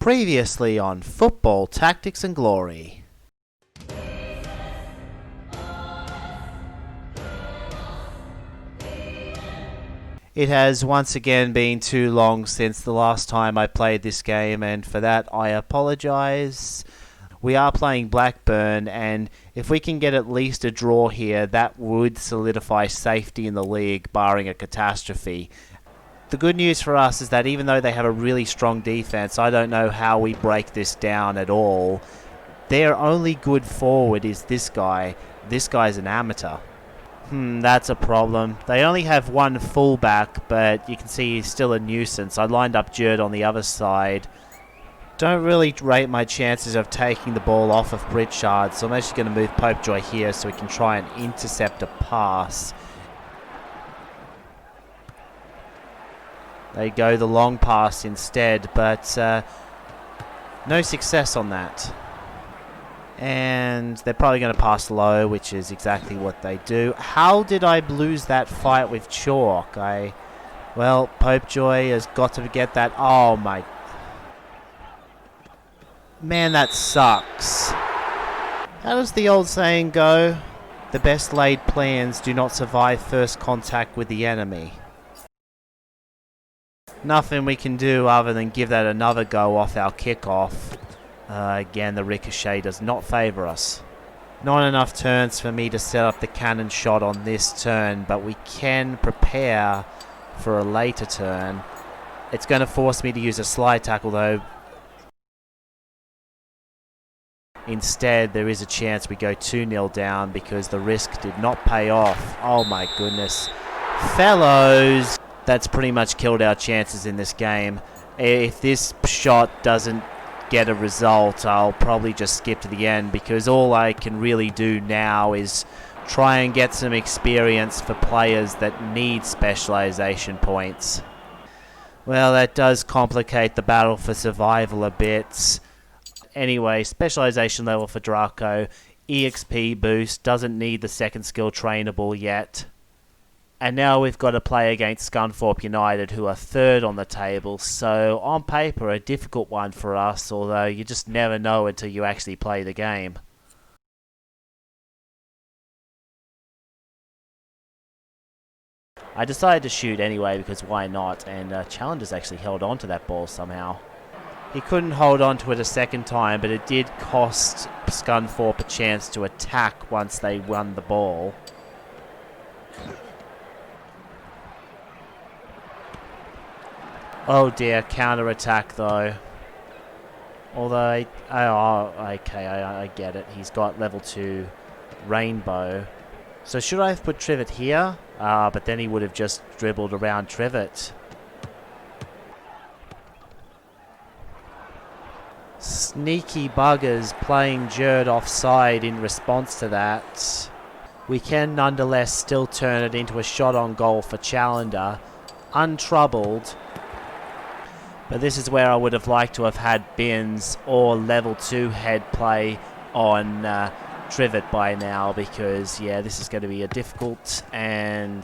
Previously on Football Tactics and Glory. It has once again been too long since the last time I played this game, and for that I apologise. We are playing Blackburn, and if we can get at least a draw here, that would solidify safety in the league, barring a catastrophe. The good news for us is that even though they have a really strong defense, I don't know how we break this down at all. Their only good forward is this guy. This guy's an amateur. That's a problem. They only have one fullback, but you can see he's still a nuisance. I lined up Jerd on the other side. Don't really rate my chances of taking the ball off of Pritchard, so I'm actually going to move Popejoy here so we can try and intercept a pass. They go the long pass instead, but no success on that. And they're probably going to pass low, which is exactly what they do. How did I lose that fight with Chalk? Well, Popejoy has got to get that. Oh my... Man, that sucks. How does the old saying go? The best laid plans do not survive first contact with the enemy. Nothing we can do other than give that another go off our kickoff. Again, the ricochet does not favour us. Not enough turns for me to set up the cannon shot on this turn, but we can prepare for a later turn. It's going to force me to use a slide tackle though. Instead, there is a chance we go 2-0 down because the risk did not pay off. Oh my goodness. Fellows! That's pretty much killed our chances in this game. If this shot doesn't get a result, I'll probably just skip to the end because all I can really do now is try and get some experience for players that need specialization points. Well, that does complicate the battle for survival a bit. Anyway, specialization level for Draco, EXP boost, doesn't need the second skill trainable yet. And now we've got to play against Scunthorpe United, who are third on the table, so on paper a difficult one for us, although you just never know until you actually play the game. I decided to shoot anyway because why not, and Challengers actually held on to that ball somehow. He couldn't hold on to it a second time, but it did cost Scunthorpe a chance to attack once they won the ball. Oh dear, counter-attack though. Although, okay, I get it. He's got level 2 Rainbow. So should I have put Trivet here? But then he would have just dribbled around Trivet. Sneaky buggers playing Jerd offside in response to that. We can nonetheless still turn it into a shot on goal for Challenger, untroubled. But this is where I would have liked to have had Bins or level 2 head play on Trivet by now because, yeah, this is going to be a difficult and...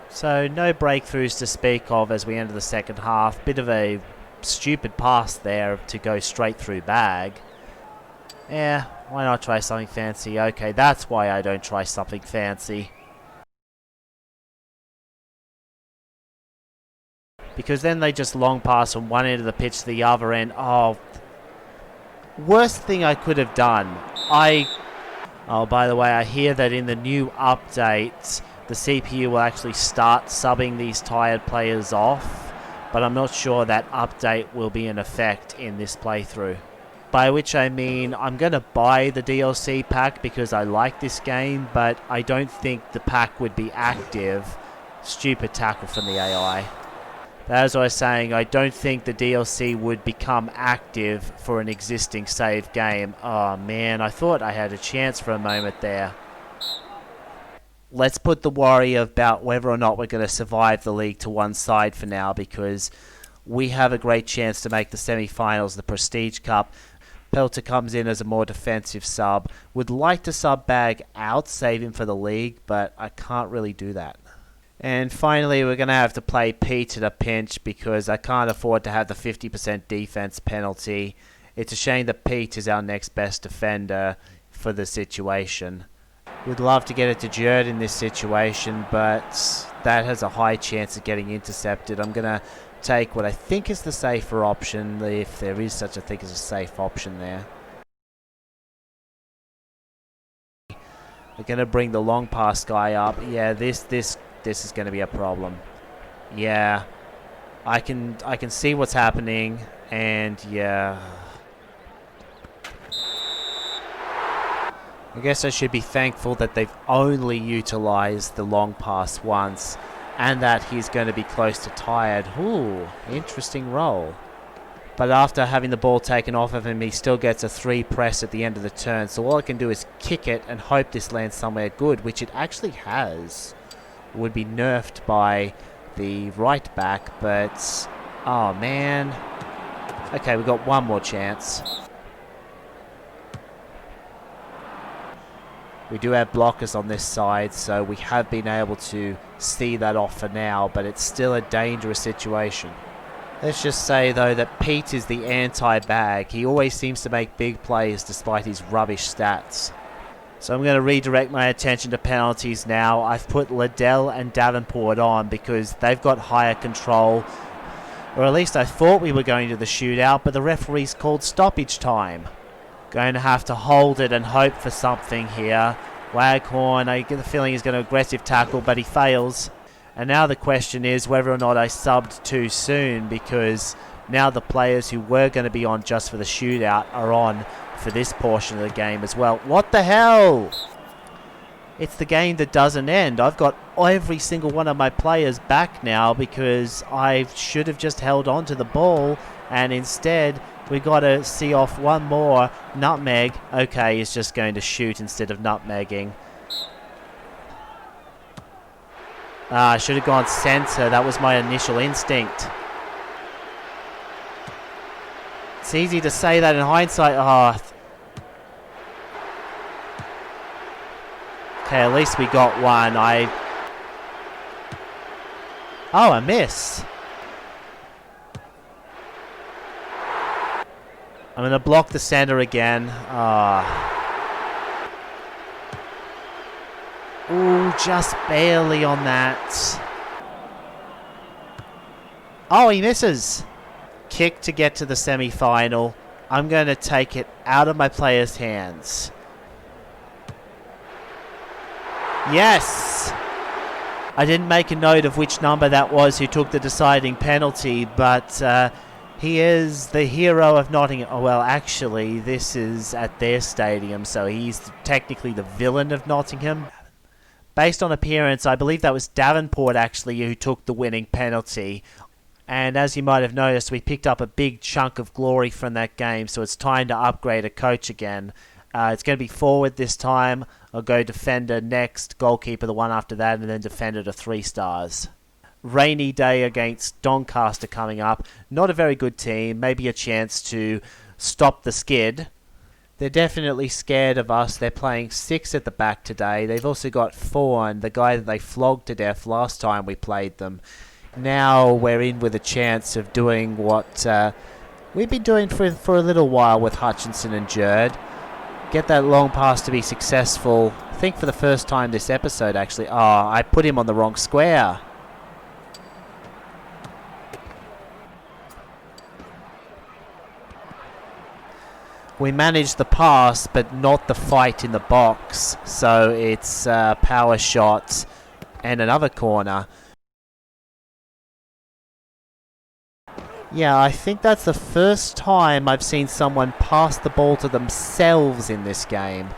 So, no breakthroughs to speak of as we enter the second half. Bit of a stupid pass there to go straight through bag. Yeah, why not try something fancy? Okay, that's why I don't try something fancy. Because then they just long pass from one end of the pitch to the other end. Oh, worst thing I could have done. Oh, by the way, I hear that in the new update, the CPU will actually start subbing these tired players off. But I'm not sure that update will be in effect in this playthrough. By which I mean, I'm going to buy the DLC pack because I like this game, but I don't think the pack would be active. Stupid tackle from the AI. As I was saying, I don't think the DLC would become active for an existing save game. Oh man, I thought I had a chance for a moment there. Let's put the worry about whether or not we're going to survive the league to one side for now because we have a great chance to make the semi-finals, the Prestige Cup. Pelter comes in as a more defensive sub. Would like to sub Bag out, save him for the league, but I can't really do that. And finally, we're going to have to play Pete at a pinch because I can't afford to have the 50% defense penalty. It's a shame that Pete is our next best defender for the situation. We'd love to get it to Jerd in this situation, but that has a high chance of getting intercepted. I'm going to take what I think is the safer option, if there is such a thing as a safe option there. We're going to bring the long pass guy up. Yeah, this is going to be a problem. Yeah, I can see what's happening, and yeah. I guess I should be thankful that they've only utilised the long pass once, and that he's going to be close to tired. Ooh, interesting roll. But after having the ball taken off of him, he still gets a 3 press at the end of the turn. So all I can do is kick it and hope this lands somewhere good, which it actually has. Would be nerfed by the right back, but oh man. Okay, we've got one more chance. We do have blockers on this side, so we have been able to see that off for now, but it's still a dangerous situation. Let's just say, though, that Pete is the anti-bag. He always seems to make big plays despite his rubbish stats. So I'm going to redirect my attention to penalties now. I've put Liddell and Davenport on because they've got higher control. Or at least I thought we were going to the shootout, but the referee's called stoppage time. Going to have to hold it and hope for something here. Waghorn, I get the feeling he's going to aggressive tackle, but he fails. And now the question is whether or not I subbed too soon, because now the players who were going to be on just for the shootout are on for this portion of the game as well. What the hell? It's the game that doesn't end. I've got every single one of my players back now because I should have just held on to the ball, and instead we got to see off one more nutmeg. Okay, he's just going to shoot instead of nutmegging. I should have gone center. That was my initial instinct. It's easy to say that in hindsight. Okay, at least we got one. I missed. I'm going to block the center again. Ooh, just barely on that. Oh, he misses. Kick to get to the semi-final. I'm going to take it out of my player's hands. Yes! I didn't make a note of which number that was who took the deciding penalty, but he is the hero of Nottingham. Oh, well, actually, this is at their stadium, so he's technically the villain of Nottingham. Based on appearance, I believe that was Davenport, actually, who took the winning penalty. And as you might have noticed, we picked up a big chunk of glory from that game, so it's time to upgrade a coach again. It's going to be forward this time. I'll go defender next, goalkeeper the one after that, and then defender to 3 stars. Rainy day against Doncaster coming up. Not a very good team. Maybe a chance to stop the skid. They're definitely scared of us. They're playing 6 at the back today. They've also got Fawn, the guy that they flogged to death last time we played them. Now we're in with a chance of doing what we've been doing for a little while with Hutchinson and Jerd. Get that long pass to be successful. I think for the first time this episode, actually. Oh, I put him on the wrong square. We managed the pass, but not the fight in the box. So it's power shots and another corner. Yeah, I think that's the first time I've seen someone pass the ball to themselves in this game.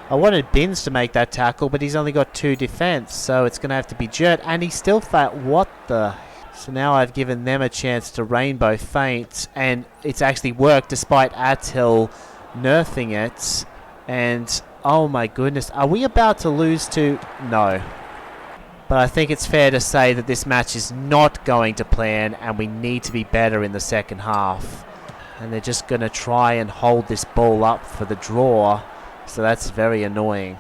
I wanted Binns to make that tackle, but he's only got 2 defense, so it's going to have to be Jert, and he's still fat. What the... So now I've given them a chance to rainbow feint, and it's actually worked despite Attil nerfing it. And, oh my goodness, are we about to lose to... No. But I think it's fair to say that this match is not going to plan, and we need to be better in the second half. And they're just going to try and hold this ball up for the draw, so that's very annoying.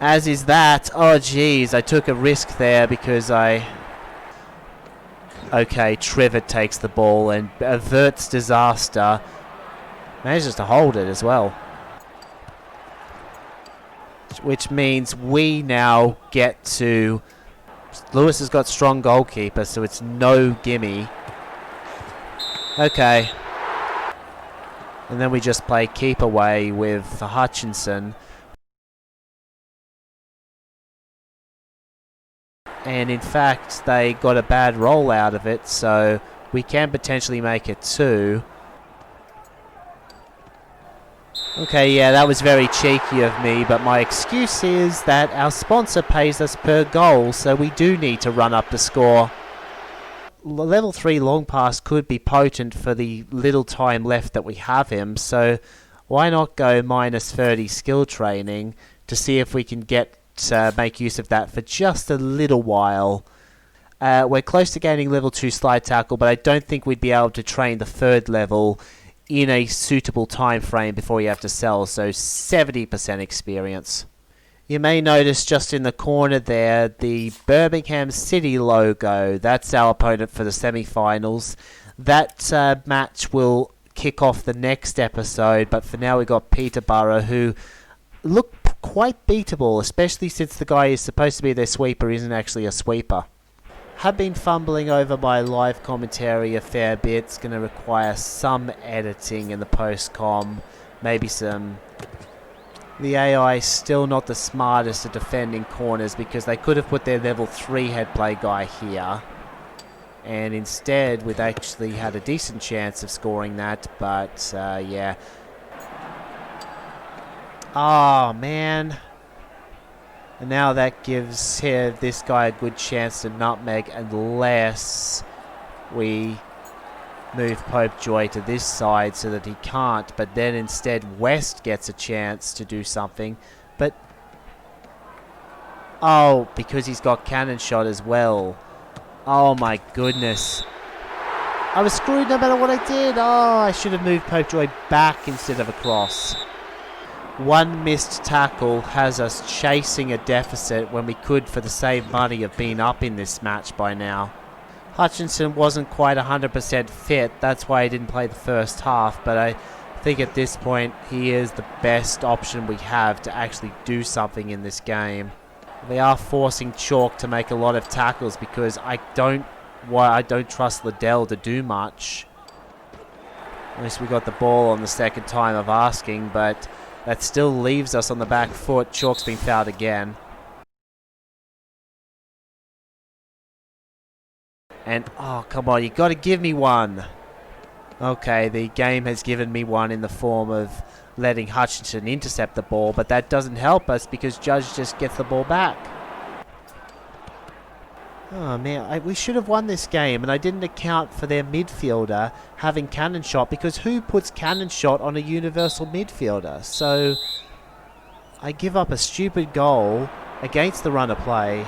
As is that. Oh, geez. I took a risk there because I... Okay, Trevor takes the ball and averts disaster. Manages to hold it as well. Which means we now get to... Lewis has got strong goalkeeper, so it's no gimme. Okay. And then we just play keep away with Hutchinson. And in fact, they got a bad roll out of it, so we can potentially make it 2. Okay, yeah, that was very cheeky of me, but my excuse is that our sponsor pays us per goal, so we do need to run up the score. Level 3 long pass could be potent for the little time left that we have him, so why not go minus 30 skill training to see if we can get make use of that for just a little while. We're close to gaining level 2 slide tackle, but I don't think we'd be able to train the 3rd level in a suitable time frame before you have to sell, so 70% experience. You may notice just in the corner there the Birmingham City logo. That's our opponent for the semi-finals. That match will kick off the next episode, but for now we've got Peterborough, who look quite beatable, especially since the guy who's supposed to be their sweeper isn't actually a sweeper. Have been fumbling over my live commentary a fair bit. It's going to require some editing in the post-com, maybe some... The AI is still not the smartest at defending corners because they could have put their level 3 head play guy here. And instead, we've actually had a decent chance of scoring that, but yeah. Oh, man. And now that gives this guy a good chance to nutmeg unless we move Pope Joy to this side so that he can't. But then instead West gets a chance to do something. But, oh, because he's got cannon shot as well. Oh my goodness. I was screwed no matter what I did. Oh, I should have moved Pope Joy back instead of across. One missed tackle has us chasing a deficit when we could, for the same money, have been up in this match by now. Hutchinson wasn't quite 100% fit. That's why he didn't play the first half. But I think at this point he is the best option we have to actually do something in this game. They are forcing Chalk to make a lot of tackles because I don't trust Liddell to do much. At least we got the ball on the second time of asking, but that still leaves us on the back foot. Chalk's been fouled again. And, oh, come on, you got to give me one. Okay, the game has given me one in the form of letting Hutchinson intercept the ball, but that doesn't help us because Judge just gets the ball back. Oh, man, we should have won this game, and I didn't account for their midfielder having cannon shot, because who puts cannon shot on a universal midfielder? So, I give up a stupid goal against the run of play.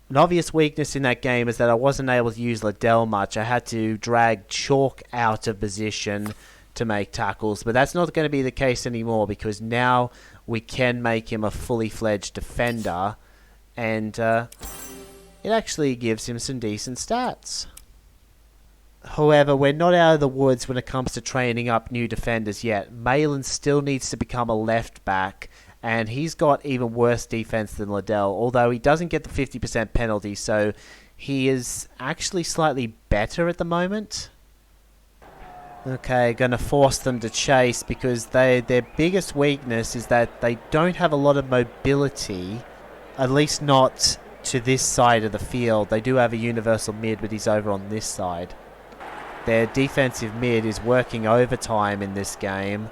An obvious weakness in that game is that I wasn't able to use Liddell much. I had to drag Chalk out of position to make tackles, but that's not going to be the case anymore because now we can make him a fully fledged defender, and it actually gives him some decent stats. However, we're not out of the woods when it comes to training up new defenders yet. Malin still needs to become a left back, and he's got even worse defense than Liddell, although he doesn't get the 50% penalty, so he is actually slightly better at the moment. Okay, going to force them to chase because their biggest weakness is that they don't have a lot of mobility, at least not to this side of the field. They do have a universal mid, but he's over on this side. Their defensive mid is working overtime in this game.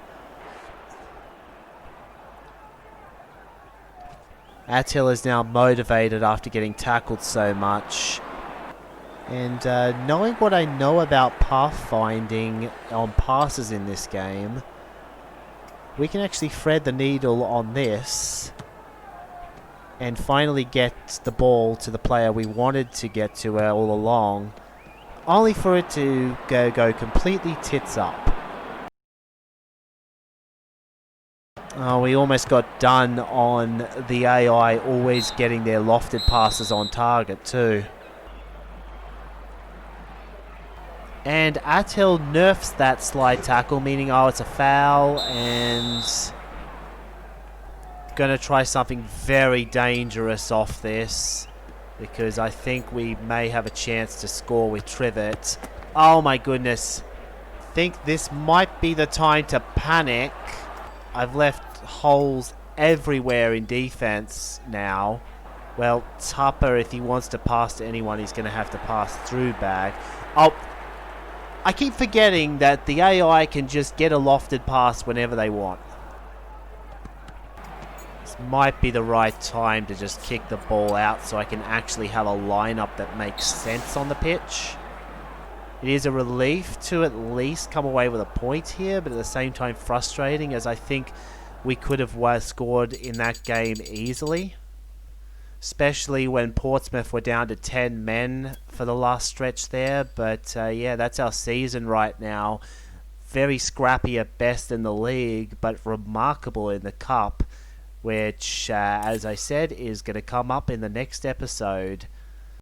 Attil is now motivated after getting tackled so much. And knowing what I know about pathfinding on passes in this game, we can actually thread the needle on this and finally get the ball to the player we wanted to get to all along, only for it to go completely tits up. Oh, we almost got done on the AI always getting their lofted passes on target too. And Attil nerfs that slide tackle, meaning, oh, it's a foul, and going to try something very dangerous off this, because I think we may have a chance to score with Trivet. Oh my goodness. Think this might be the time to panic. I've left holes everywhere in defense now. Well, Tupper, if he wants to pass to anyone, he's going to have to pass through Bag. Oh, I keep forgetting that the AI can just get a lofted pass whenever they want. This might be the right time to just kick the ball out so I can actually have a lineup that makes sense on the pitch. It is a relief to at least come away with a point here, but at the same time frustrating, as I think we could have scored in that game easily. Especially when Portsmouth were down to 10 men for the last stretch there. But yeah, that's our season right now. Very scrappy at best in the league, but remarkable in the cup, which, as I said, is going to come up in the next episode.